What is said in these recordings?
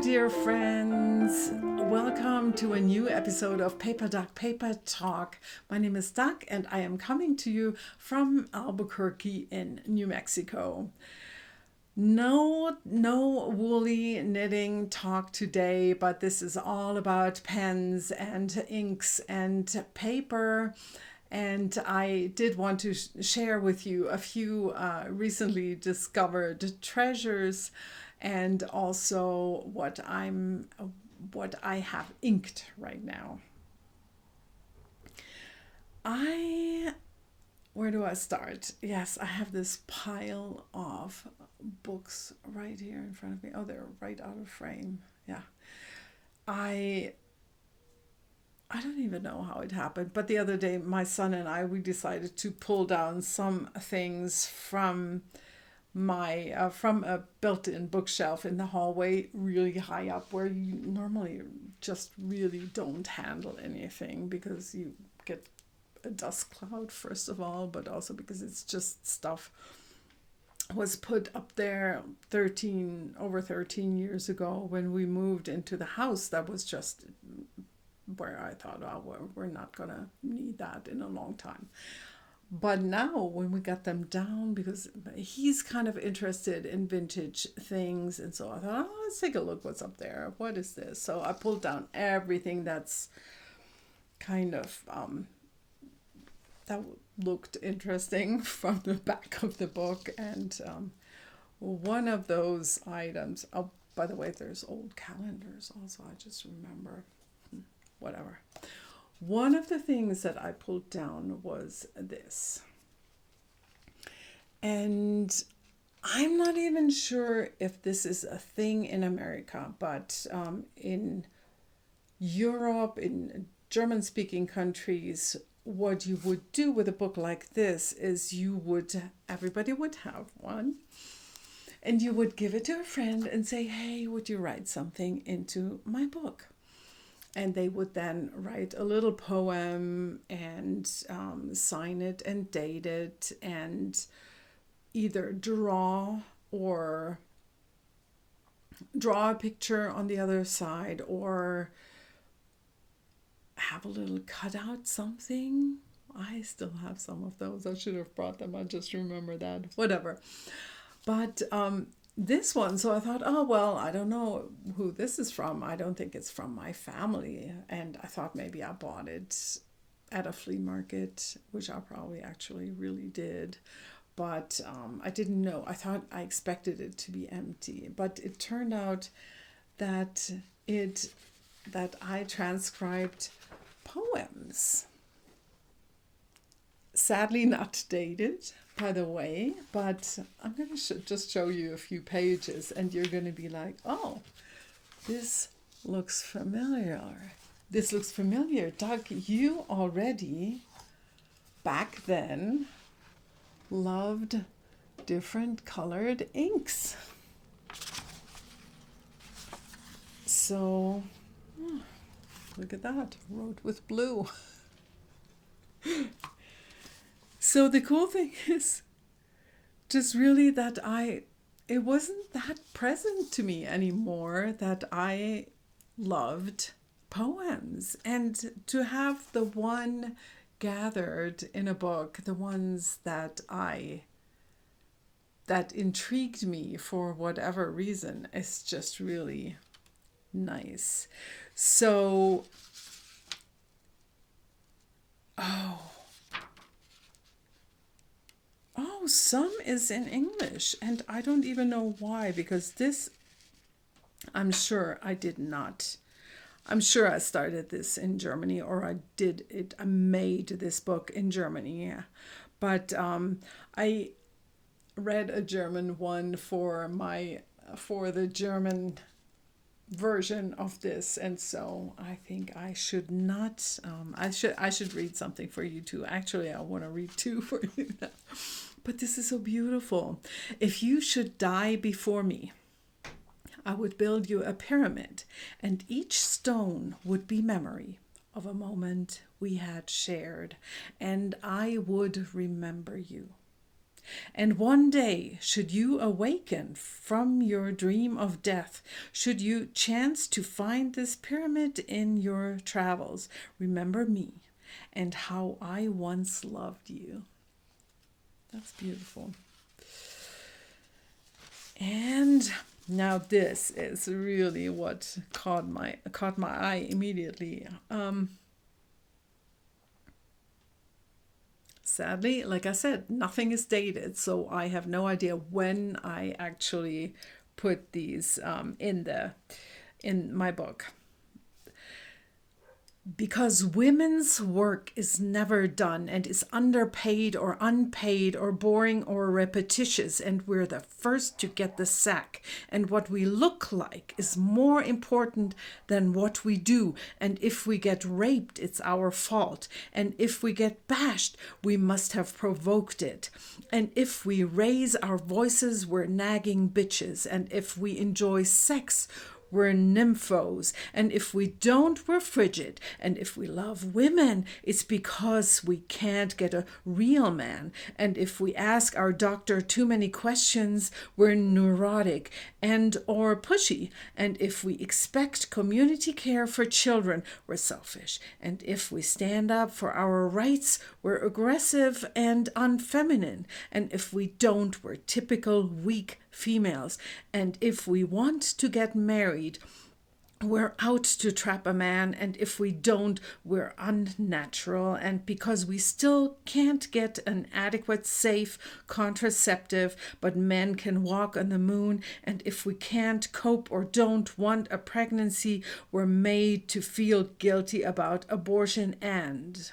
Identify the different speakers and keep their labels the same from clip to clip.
Speaker 1: Dear friends. Welcome to a new episode of Paperdag Papertalk. My name is Doug and I am coming to you from Albuquerque in New Mexico. No woolly knitting talk today, but this is all about pens and inks and paper. And I did want to share with you a few recently discovered treasures, and also what I have inked right now. Where do I start? Yes, I have this pile of books right here in front of me. Oh, they're right out of frame. Yeah. I don't even know how it happened, but the other day my son and we decided to pull down some things from from a built-in bookshelf in the hallway, really high up, where you normally just really don't handle anything because you get a dust cloud, first of all, but also because it's just stuff was put up there over 13 years ago when we moved into the house. That was just where I thought, oh, we're not gonna need that in a long time. But now when we got them down, because he's kind of interested in vintage things, and so I thought, oh, let's take a look what's up there. What is this? So I pulled down everything that's kind of that looked interesting from the back of the book. And one of those items, oh, by the way, there's old calendars also, I just remember. Whatever. One of the things that I pulled down was this. And I'm not even sure if this is a thing in America, but in Europe, in German-speaking countries, what you would do with a book like this is everybody would have one, and you would give it to a friend and say, hey, would you write something into my book? And they would then write a little poem and sign it and date it, and either draw a picture on the other side, or have a little cutout something. I still have some of those. I should have brought them. I just remember that. Whatever. But this one, so I thought, oh, well, I don't know who this is from. I don't think it's from my family. And I thought maybe I bought it at a flea market, which I probably actually really did. But I didn't know. I expected it to be empty. But it turned out that I transcribed poems. Sadly not dated, by the way, but I'm going to just show you a few pages and you're going to be like, oh, this looks familiar. This looks familiar. Doug, you already back then loved different colored inks. So, look at that, wrote with blue. So the cool thing is just really that it wasn't that present to me anymore that I loved poems, and to have the one gathered in a book, the ones that intrigued me for whatever reason, is just really nice. So, some is in English, and I don't even know why, because this, I'm sure I did not. I'm sure I started this in Germany, or I made this book in Germany, yeah. But I read a German one for the German version of this, and so I think I should not. I should read something for you too. Actually, I want to read two for you now. But this is so beautiful. If you should die before me, I would build you a pyramid, and each stone would be memory of a moment we had shared, and I would remember you. And one day, should you awaken from your dream of death, should you chance to find this pyramid in your travels, remember me and how I once loved you. That's beautiful. And now this is really what caught my eye immediately. Sadly, like I said, nothing is dated, so I have no idea when I actually put these in my book. Because women's work is never done and is underpaid or unpaid or boring or repetitious, and we're the first to get the sack. And what we look like is more important than what we do. And if we get raped, it's our fault. And if we get bashed, we must have provoked it. And if we raise our voices, we're nagging bitches. And if we enjoy sex, we're nymphos. And if we don't, we're frigid. And if we love women, it's because we can't get a real man. And if we ask our doctor too many questions, we're neurotic and or pushy. And if we expect community care for children, we're selfish. And if we stand up for our rights, we're aggressive and unfeminine. And if we don't, we're typical weak females. And if we want to get married, we're out to trap a man. And if we don't, we're unnatural. And because we still can't get an adequate, safe contraceptive, but men can walk on the moon. And if we can't cope or don't want a pregnancy, we're made to feel guilty about abortion. And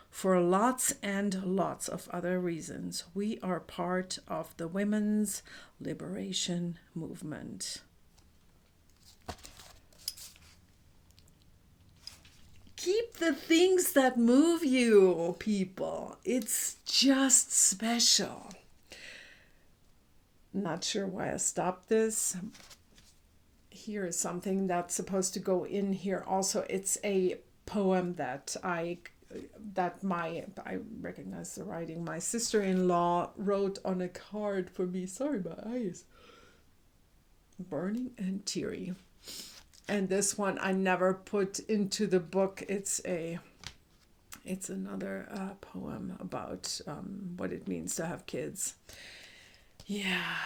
Speaker 1: for lots and lots of other reasons, we are part of the women's liberation movement. Keep the things that move you, people. It's just special. Not sure why I stopped this. Here is something that's supposed to go in here also. It's a poem that I recognize the writing. My sister-in-law wrote on a card for me. Sorry, my eyes. Burning and teary. And this one I never put into the book. It's another poem about what it means to have kids. Yeah.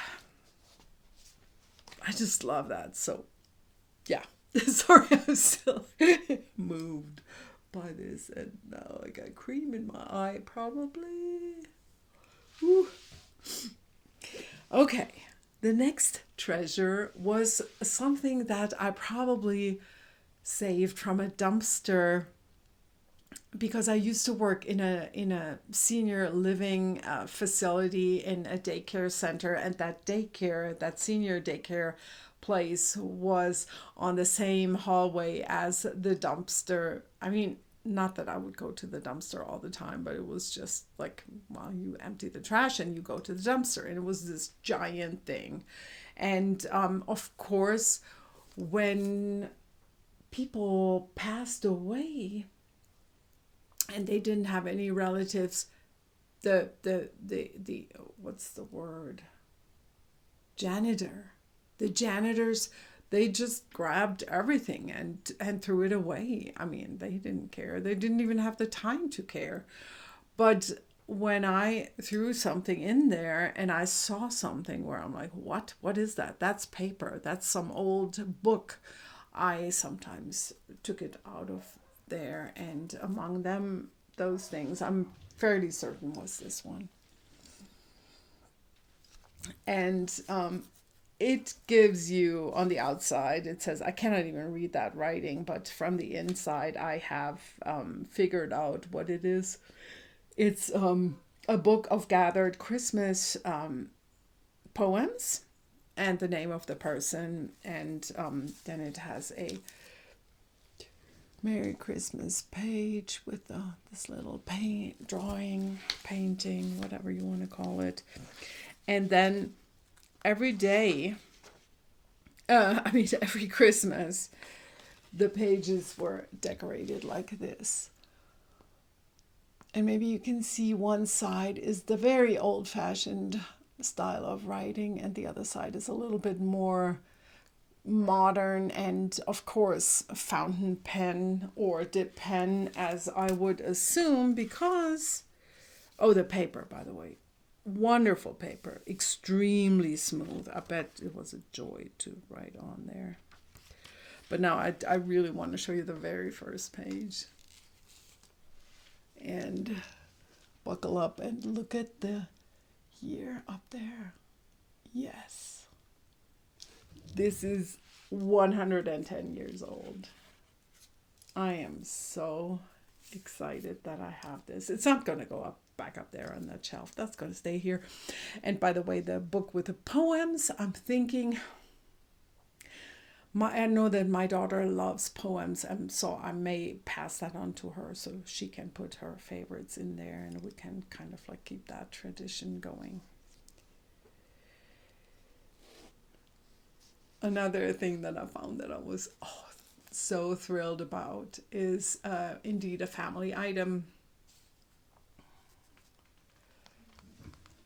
Speaker 1: I just love that. So, yeah. Sorry, I'm still moved by this, and now I got cream in my eye, probably. Whew. Okay, the next treasure was something that I probably saved from a dumpster, because I used to work in a senior living facility in a daycare center, and that senior daycare place was on the same hallway as the dumpster. I mean, not that I would go to the dumpster all the time, but it was just like, well, you empty the trash and you go to the dumpster, and it was this giant thing. And of course, when people passed away and they didn't have any relatives, the what's the word? The janitors, they just grabbed everything and threw it away. I mean, they didn't care. They didn't even have the time to care. But when I threw something in there and I saw something where I'm like, what? What is that? That's paper. That's some old book. I sometimes took it out of there, and among them, those things, I'm fairly certain was this one. And it gives you, on the outside, it says, I cannot even read that writing, but from the inside, I have figured out what it is. It's a book of gathered Christmas poems and the name of the person. And then it has a Merry Christmas page with this little painting, whatever you want to call it. And then every Christmas, the pages were decorated like this. And maybe you can see one side is the very old-fashioned style of writing, and the other side is a little bit more modern, and of course fountain pen or dip pen, as I would assume, because the paper, by the way, wonderful paper, extremely smooth. I bet it was a joy to write on there. But now I really want to show you the very first page. And buckle up and look at the year up there. Yes. This is 110 years old. I am so excited that I have this. It's not going to go back up there on that shelf. That's going to stay here. And by the way, the book with the poems, I'm thinking, I know that my daughter loves poems, and so I may pass that on to her so she can put her favorites in there, and we can kind of like keep that tradition going. Another thing that I found that I was so thrilled about is indeed a family item.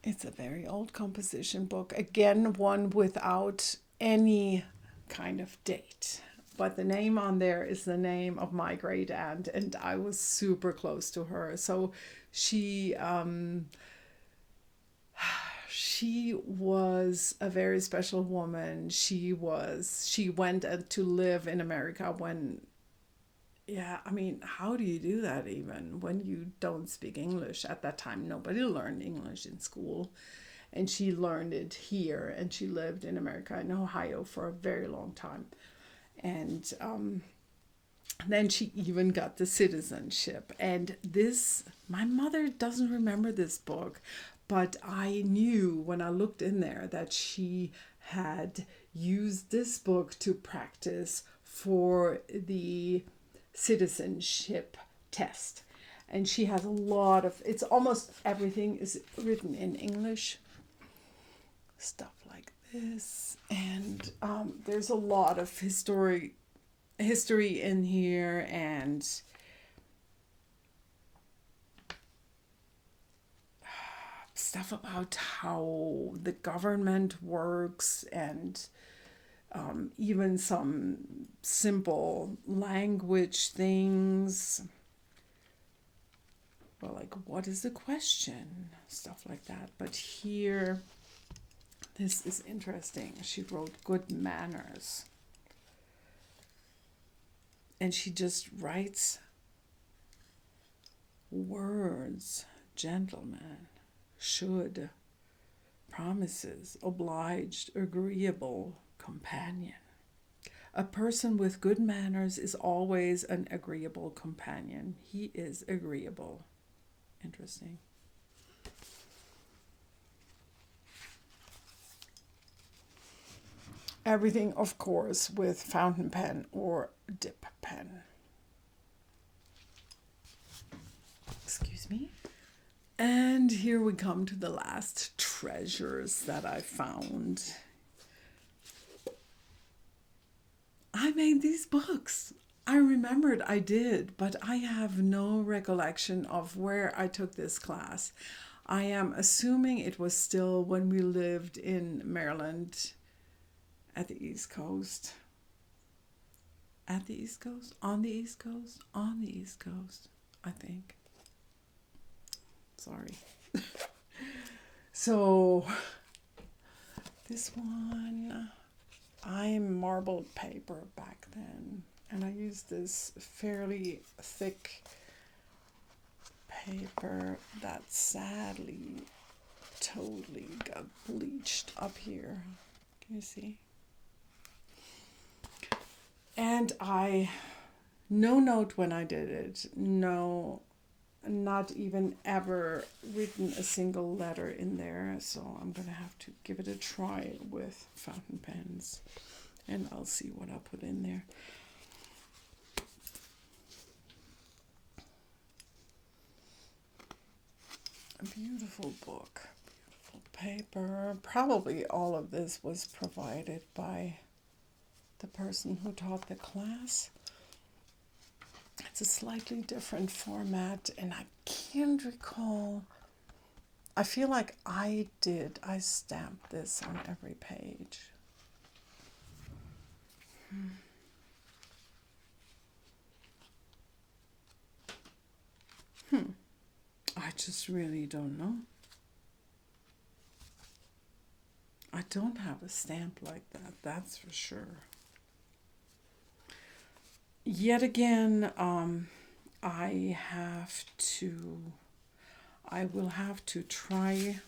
Speaker 1: It's a very old composition book. Again, one without any kind of date. But the name on there is the name of my great aunt, and I was super close to her. So she was a very special woman. She went to live in America when, I mean, how do you do that even when you don't speak English? At that time, nobody learned English in school. And she learned it here, and she lived in America, in Ohio, for a very long time. And then she even got the citizenship. And my mother doesn't remember this book, but I knew when I looked in there that she had used this book to practice for the citizenship test. And she has a lot of, it's almost everything is written in English. Stuff like this. And there's a lot of history in here, and stuff about how the government works, and even some simple language things. Well, like, what is the question? Stuff like that. But here, this is interesting. She wrote good manners. And she just writes words: gentleman, should, promises, obliged, agreeable, companion. A person with good manners is always an agreeable companion. He is agreeable. Interesting. Everything, of course, with fountain pen or dip pen. Excuse me. And here we come to the last treasures that I found. I made these books. I remembered I did, but I have no recollection of where I took this class. I am assuming it was still when we lived in Maryland, at the East Coast. At the East Coast? On the East Coast? On the East Coast, I think. Sorry. So, this one, I marbled paper back then. And I used this fairly thick paper that sadly totally got bleached up here. Can you see? And no note when I did it, no, not even ever written a single letter in there. So I'm going to have to give it a try with fountain pens, and I'll see what I put in there. A beautiful book, beautiful paper. Probably all of this was provided by the person who taught the class. It's a slightly different format, and I can't recall. I feel like I stamped this on every page. I just really don't know. I don't have a stamp like that, that's for sure. Yet again, I will have to try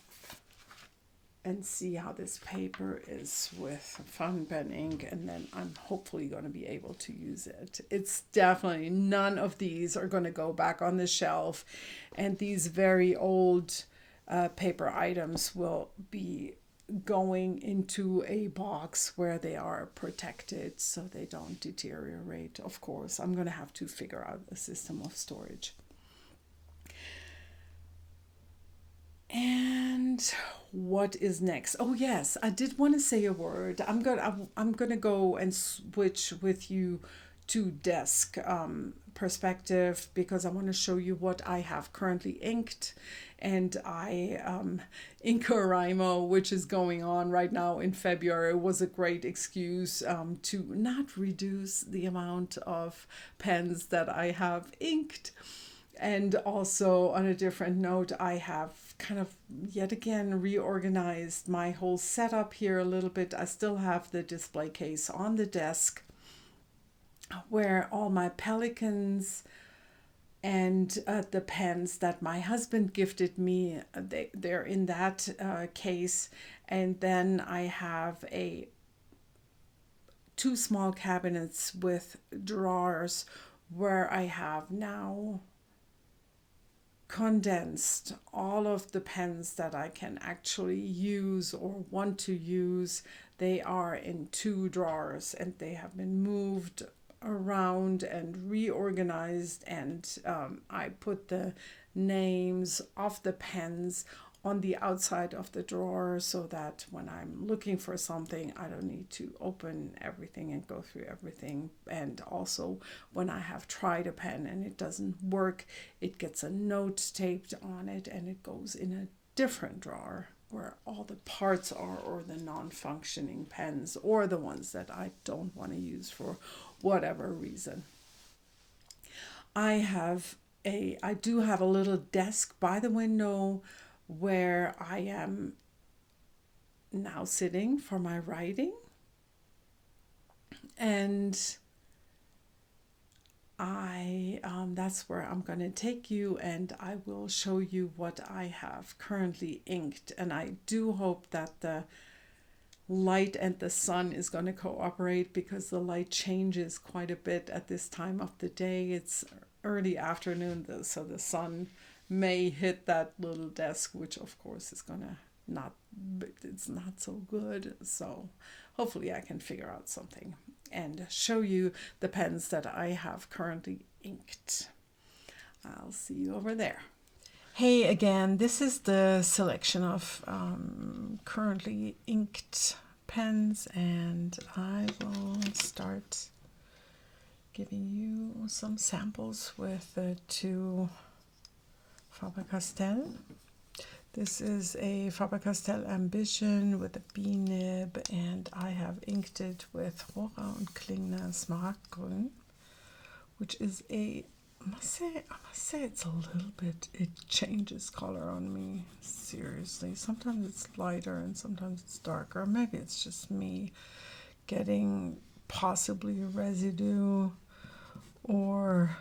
Speaker 1: and see how this paper is with fountain pen ink, and then I'm hopefully going to be able to use it. It's definitely, none of these are going to go back on the shelf, and these very old paper items will be going into a box where they are protected so they don't deteriorate. Of course, I'm going to have to figure out a system of storage. And what is next? Oh yes, I did want to say a word. I'm gonna go and switch with you to desk perspective, because I want to show you what I have currently inked. And Inkorimo, which is going on right now in February, was a great excuse to not reduce the amount of pens that I have inked. And also, on a different note, I have kind of yet again reorganized my whole setup here a little bit. I still have the display case on the desk where all my Pelicans and the pens that my husband gifted me, they're in that case. And then I have two small cabinets with drawers where I have now condensed all of the pens that I can actually use or want to use. They are in two drawers, and they have been moved around and reorganized, and I put the names of the pens on the outside of the drawer so that when I'm looking for something, I don't need to open everything and go through everything. And also, when I have tried a pen and it doesn't work, it gets a note taped on it and it goes in a different drawer where all the parts are, or the non-functioning pens, or the ones that I don't want to use for whatever reason. I do have a little desk by the window where I am now sitting for my writing, and that's where I'm going to take you, and I will show you what I have currently inked. And I do hope that the light and the sun is going to cooperate, because the light changes quite a bit at this time of the day. It's early afternoon, so the sun may hit that little desk, which of course is gonna it's not so good. So hopefully I can figure out something and show you the pens that I have currently inked. I'll see you over there. Hey again, this is the selection of currently inked pens, and I will start giving you some samples with the two Faber-Castell. This is a Faber-Castell Ambition with a B-nib, and I have inked it with Rohrer und Klingner Smaragdgrün, which is I must say it's a little bit, it changes color on me, seriously. Sometimes it's lighter and sometimes it's darker. Maybe it's just me getting possibly residue, or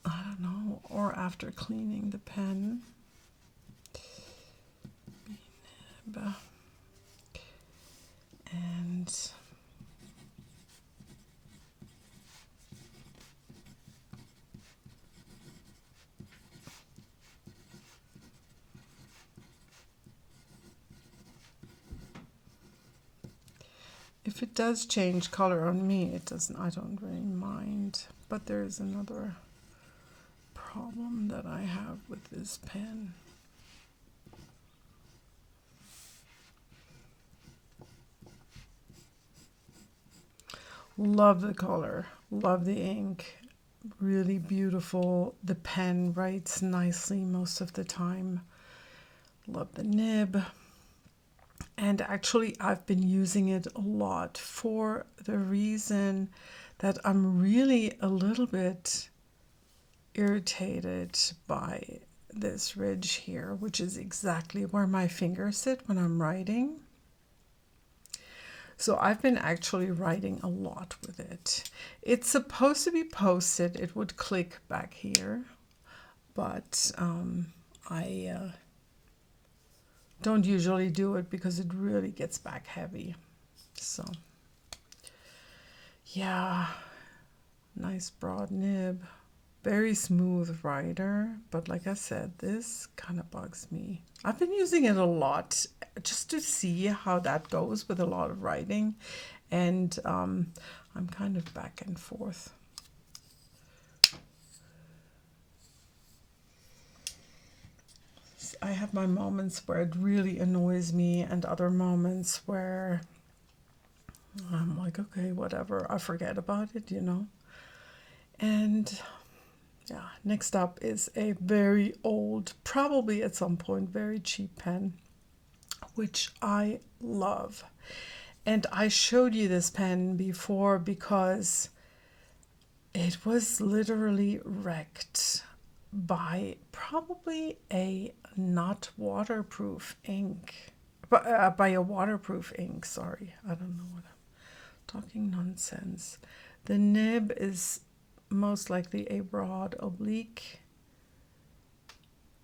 Speaker 1: I don't know, or after cleaning the pen. And if it does change color on me, it doesn't, I don't really mind. But there's another problem that I have with this pen. Love the color, love the ink, really beautiful. The pen writes nicely most of the time. Love the nib. And actually, I've been using it a lot for the reason that I'm really a little bit irritated by this ridge here, which is exactly where my fingers sit when I'm writing. So I've been actually writing a lot with it. It's supposed to be posted. It would click back here, but I don't usually do it because it really gets back heavy. So yeah, nice broad nib. Very smooth writer, but like I said, this kind of bugs me. I've been using it a lot just to see how that goes with a lot of writing, and I'm kind of back and forth. I have my moments where it really annoys me and other moments where I'm like, okay, whatever, I forget about it, you know. And yeah, next up is a very old, probably at some point very cheap pen, which I love. And I showed you this pen before because it was literally wrecked by probably a not waterproof ink. By a waterproof ink, sorry. I don't know what I'm talking nonsense. The nib is most likely a broad oblique.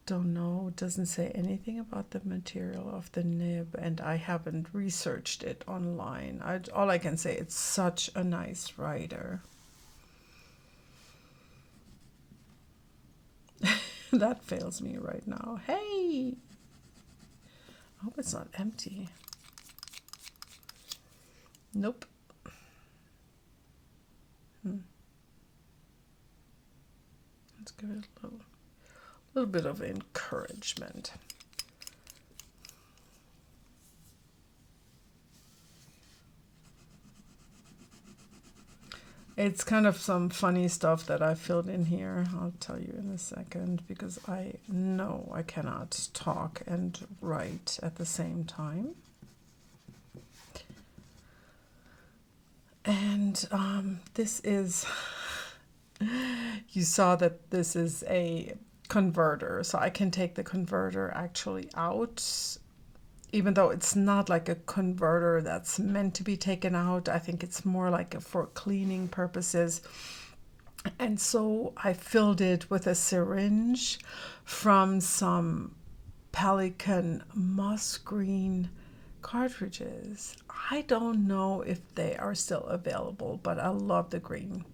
Speaker 1: Don't know, doesn't say anything about the material of the nib, and I haven't researched it online. All I can say, it's such a nice writer. That fails me right now. Hey! I hope it's not empty. Nope. Let's give it a little bit of encouragement. It's kind of some funny stuff that I filled in here. I'll tell you in a second because I know I cannot talk and write at the same time. And this is, you saw that this is a converter, so I can take the converter actually out, even though it's not like a converter that's meant to be taken out. I think it's more like for cleaning purposes. And so I filled it with a syringe from some Pelican moss green cartridges. I don't know if they are still available, but I love the green.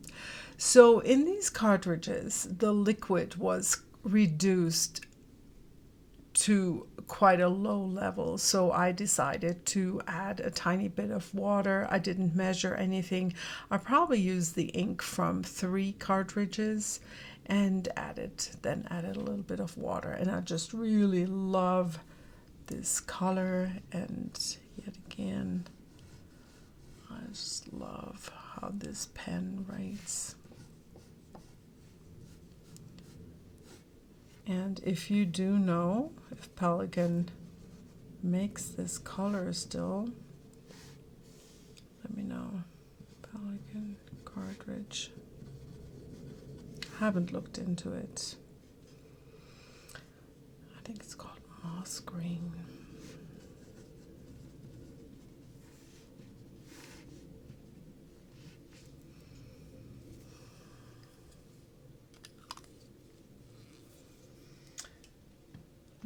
Speaker 1: So in these cartridges, the liquid was reduced to quite a low level, so I decided to add a tiny bit of water. I didn't measure anything. I probably used the ink from 3 cartridges and added a little bit of water, and I just really love this color. And yet again, I just love how this pen writes. And if you do know if Pelican makes this color still, let me know. Pelican cartridge. Haven't looked into it. I think it's called moss green.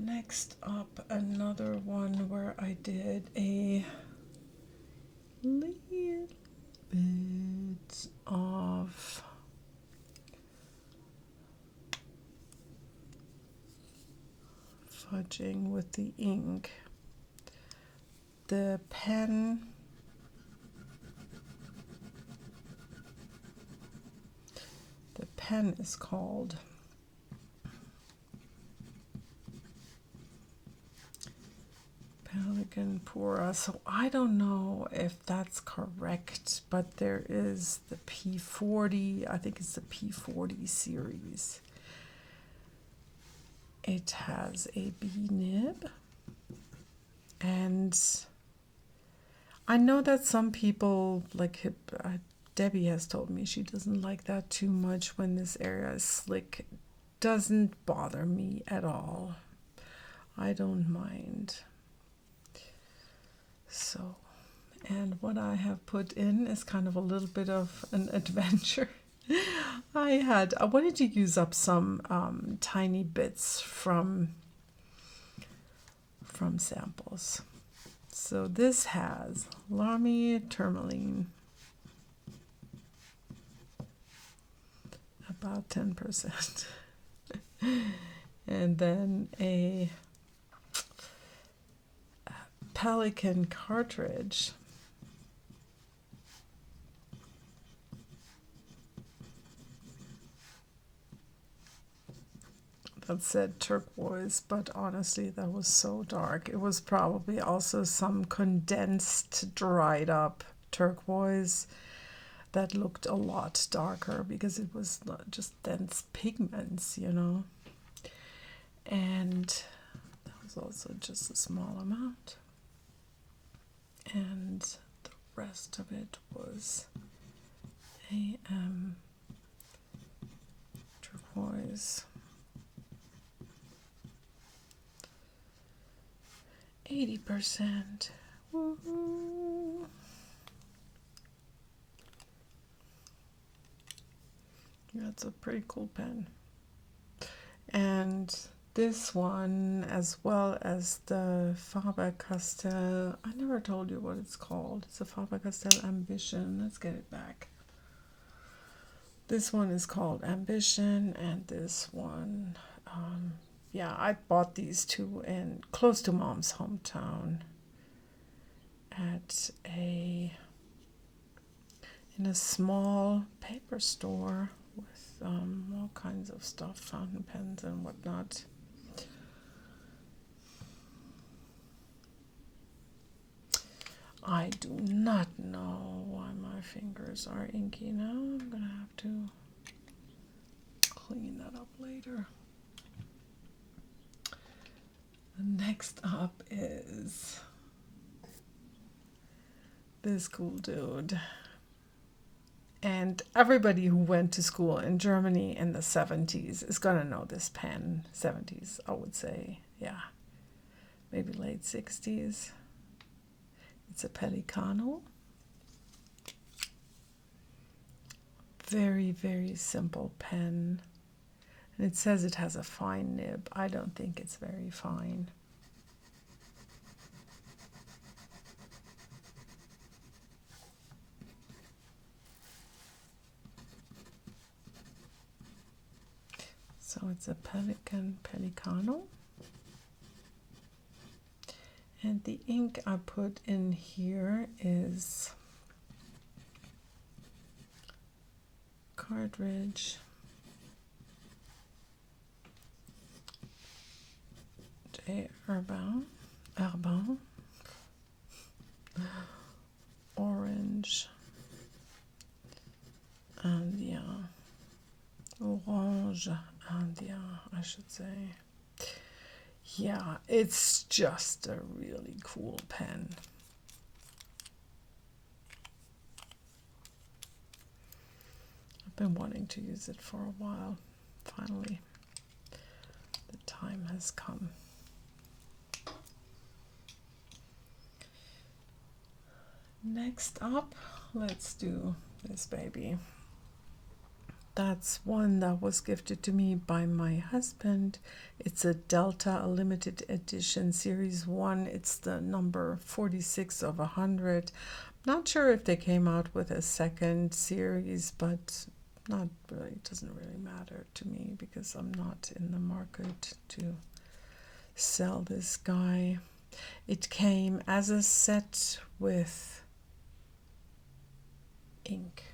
Speaker 1: Next up, another one where I did a little bit of fudging with the ink. The pen is called Pelican Pura. So I don't know if that's correct, but there is the P40. I think it's the P40 series. It has a B nib. And I know that some people, like Debbie has told me she doesn't like that too much when this area is slick. Doesn't bother me at all. I don't mind. So, and what I have put in is kind of a little bit of an adventure. I wanted to use up some tiny bits from samples. So this has Lamy tourmaline, about 10%. And then a Pelican cartridge. That said turquoise, but honestly that was so dark. It was probably also some condensed, dried up turquoise that looked a lot darker because it was not just dense pigments, you know. And that was also just a small amount. And the rest of it was a turquoise. 80%. Woohoo! That's a pretty cool pen. And this one, as well as the Faber-Castell, I never told you what it's called. It's a Faber-Castell Ambition. Let's get it back. This one is called Ambition, and this one, yeah, I bought these two in close to Mom's hometown at in a small paper store with all kinds of stuff, fountain pens and whatnot. I do not know why my fingers are inky now. I'm gonna have to clean that up later. Next up is this cool dude. And everybody who went to school in Germany in the 70s is going to know this pen. 70s, I would say. Yeah. Maybe late 60s. It's a Pelicano. Very, very simple pen. And it says it has a fine nib. I don't think it's very fine. So it's a Pelican Pelicano. And the ink I put in here is cartridge, J. Herbin, orange, Indien, orange Indien, I should say. Yeah, it's just a really cool pen. I've been wanting to use it for a while. Finally, the time has come. Next up, let's do this baby. That's one that was gifted to me by my husband. It's a Delta, a limited edition, series 1. It's the number 46 of 100. Not sure if they came out with a second series, but not really. It doesn't really matter to me because I'm not in the market to sell this guy. It came as a set with ink.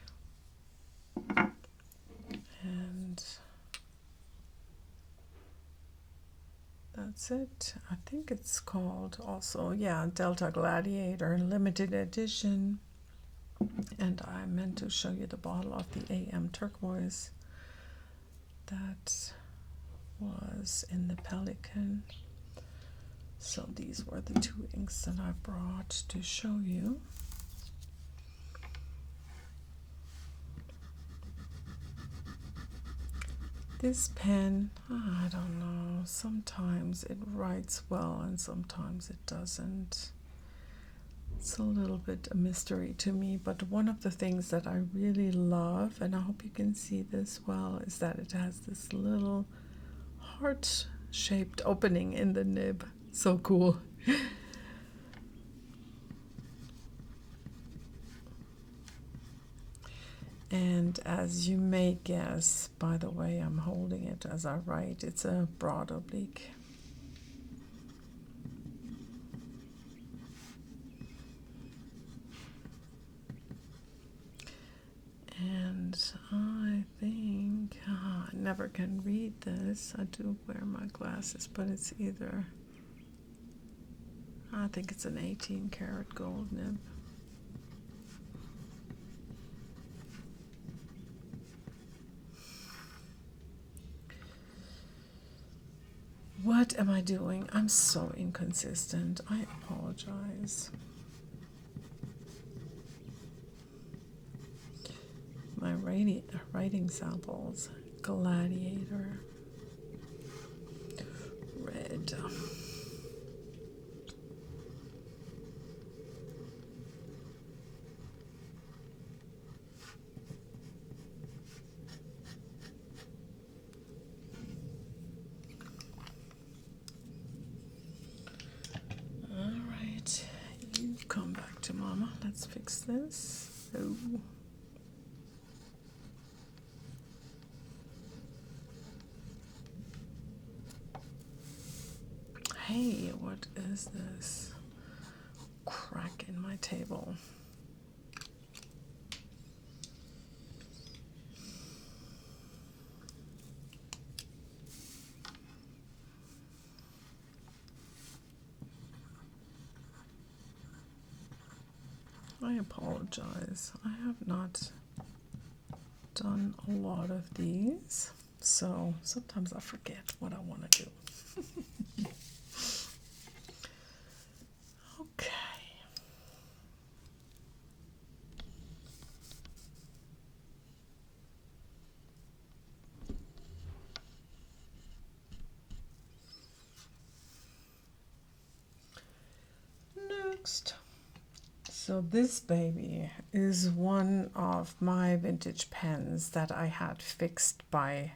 Speaker 1: And that's is it? I think it's called also, yeah, Delta Gladiator limited edition. And I meant to show you the bottle of the AM turquoise that was in the Pelican. So these were the two inks that I brought to show you. This pen, I don't know, sometimes it writes well and sometimes it doesn't. It's a little bit a mystery to me, but one of the things that I really love, and I hope you can see this well, is that it has this little heart-shaped opening in the nib. So cool. And as you may guess, by the way I'm holding it as I write, it's a broad oblique. And I think, I never can read this. I do wear my glasses, but it's either, I think it's an 18 karat gold nib. What am I doing? I'm so inconsistent. I apologize. My writing samples, Gladiator, red. All right, you come back to Mama. Let's fix this. Oh. Hey, what is this? Crack in my table. I apologize. I have not done a lot of these, so sometimes I forget what I want to do. Okay. Next. So this baby is one of my vintage pens that I had fixed by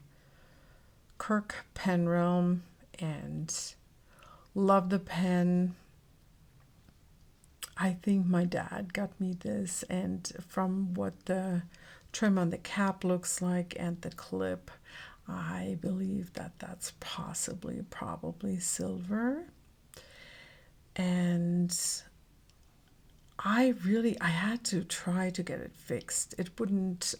Speaker 1: Kirk Penrealm, and love the pen. I think my dad got me this, and from what the trim on the cap looks like and the clip, I believe that that's probably silver. And I had to try to get it fixed. It wouldn't,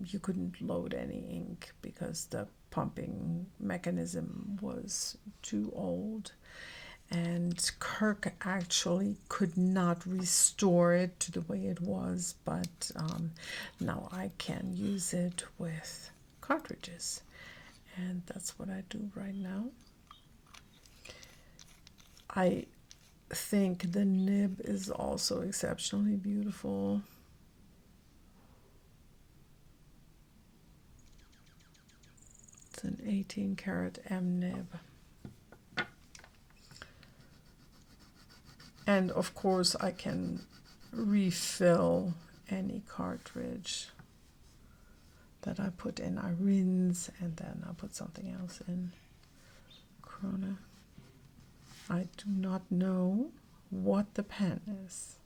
Speaker 1: you couldn't load any ink because the pumping mechanism was too old. And Kirk actually could not restore it to the way it was, but now I can use it with cartridges. And that's what I do right now. I think the nib is also exceptionally beautiful. It's an 18 karat M nib. And of course I can refill any cartridge that I put in. I rinse and then I put something else in. Krona. I do not know what the pen is,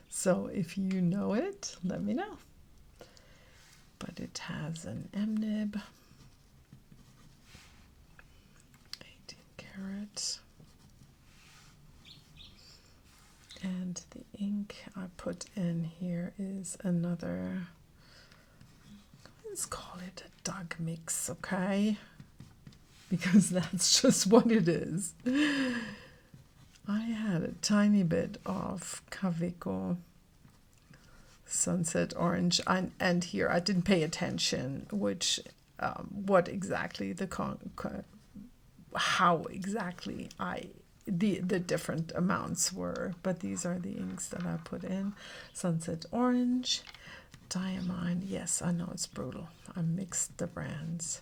Speaker 1: so if you know it, let me know. But it has an M nib, 18 karat, and the ink I put in here is another, let's call it a Doug mix, okay? because that's just what it is. I had a tiny bit of Kaweco Sunset Orange, and here I didn't pay attention which what exactly how exactly the different amounts were, but these are the inks that I put in. Sunset Orange, Diamine. Yes, I know it's brutal. I mixed the brands.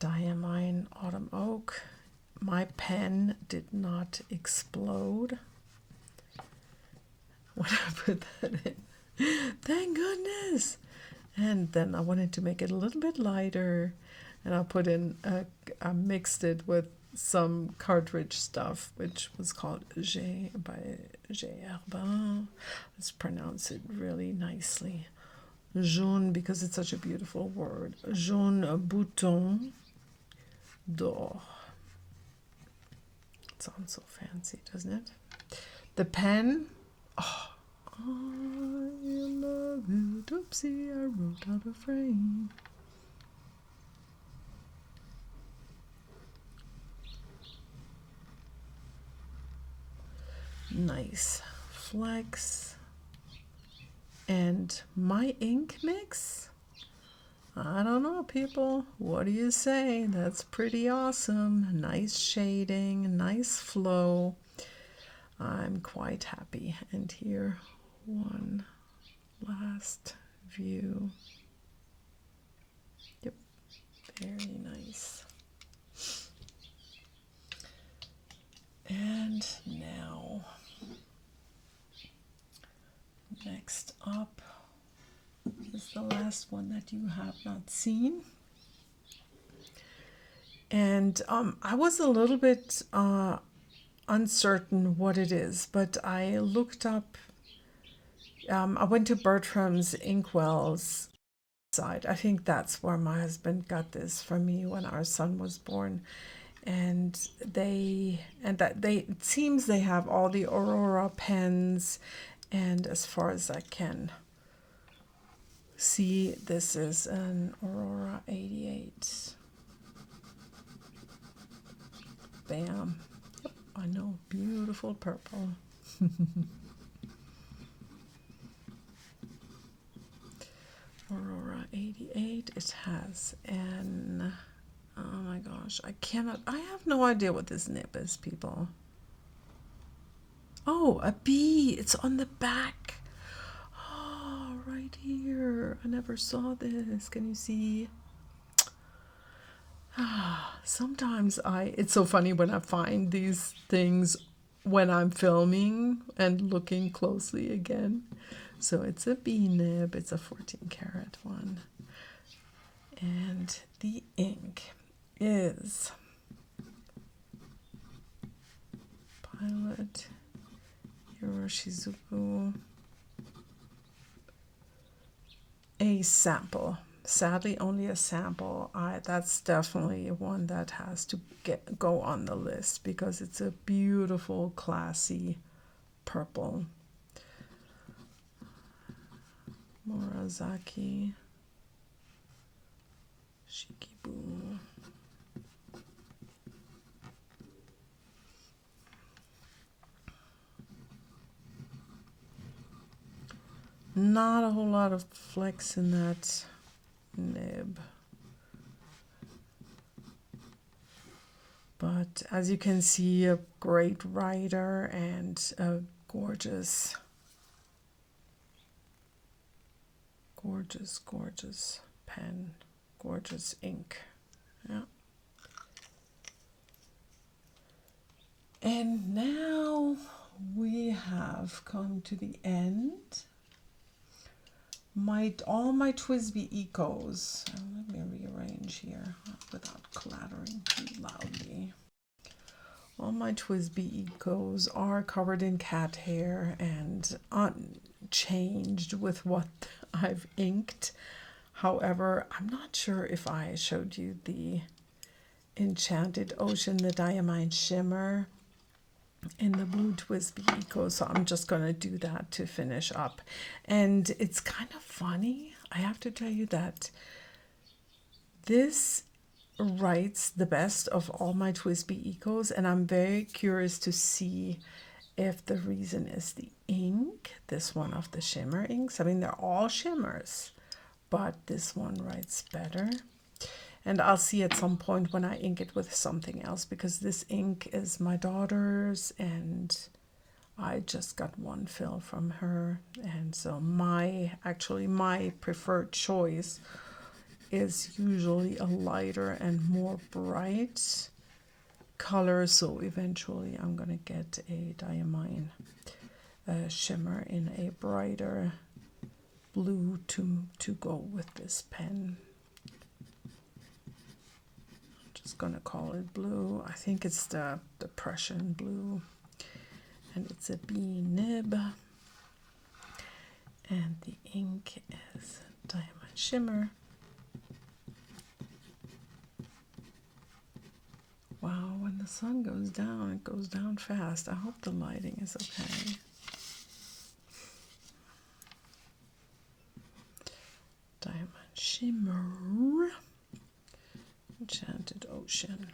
Speaker 1: Diamine, Autumn Oak. My pen did not explode when I put that in. Thank goodness. And then I wanted to make it a little bit lighter, and I mixed it with some cartridge stuff, which was called G by G. Herbin. Let's pronounce it really nicely. Jaune, because it's such a beautiful word. Jaune bouton d'or. It sounds so fancy, doesn't it? The pen. Oh, I love it. Oopsie, I wrote out a frame. Nice flex. And my ink mix, I don't know, people. What do you say? That's pretty awesome. Nice shading, nice flow. I'm quite happy. And here, one last view. Yep, very nice. And now, next up is the last one that you have not seen. And I was a little bit uncertain what it is, but I looked up, I went to Bertram's Inkwell's site. I think that's where my husband got this for me when our son was born. And it seems they have all the Aurora pens, and as far as I can see, this is an Aurora 88. Bam. Yep, I know, beautiful purple. Aurora 88. It has an, oh my gosh, I have no idea what this nib is, people. Oh, a bee. It's on the back. Oh, right here. I never saw this. Can you see? Sometimes it's so funny when I find these things when I'm filming and looking closely again. So it's a bee nib. It's a 14 karat one. And the ink is Pilot Yoroshizuku. A sample. Sadly, only a sample. That's definitely one that has to go on the list because it's a beautiful, classy purple. Morazaki Shikibu. Not a whole lot of flex in that nib, but as you can see, a great writer and a gorgeous pen, gorgeous ink. Yeah. And now we have come to the end. All my TWSBI Ecos, let me rearrange here without clattering too loudly. All my TWSBI Ecos are covered in cat hair and unchanged with what I've inked. However, I'm not sure if I showed you the Enchanted Ocean, the Diamine Shimmer in the blue TWSBI Eco, so I'm just going to do that to finish up. And it's kind of funny, I have to tell you that this writes the best of all my TWSBI Ecos, and I'm very curious to see if the reason is the ink, this one of the shimmer inks. I mean, they're all shimmers, but this one writes better. And I'll see at some point when I ink it with something else, because this ink is my daughter's and I just got one fill from her. And so my preferred choice is usually a lighter and more bright color. So eventually I'm gonna get a diamine shimmer in a brighter blue to go with this pen. I'm just gonna call it blue. I think it's the Prussian blue, and it's a B nib, and the ink is diamond shimmer. Wow, when the sun goes down, it goes down fast. I hope the lighting is okay. Diamond shimmer, enchanted ocean.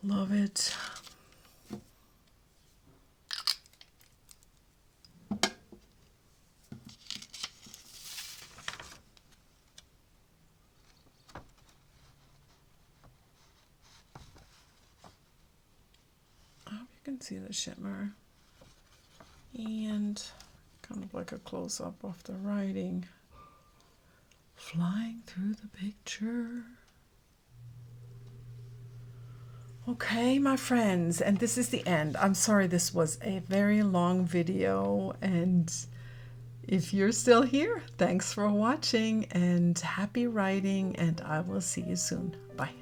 Speaker 1: Love it. I hope you can see the shimmer. And kind of like a close-up of the writing flying through the picture. Okay, my friends, and this is the end. I'm sorry this was a very long video, and if you're still here, thanks for watching and happy writing, and I will see you soon. Bye.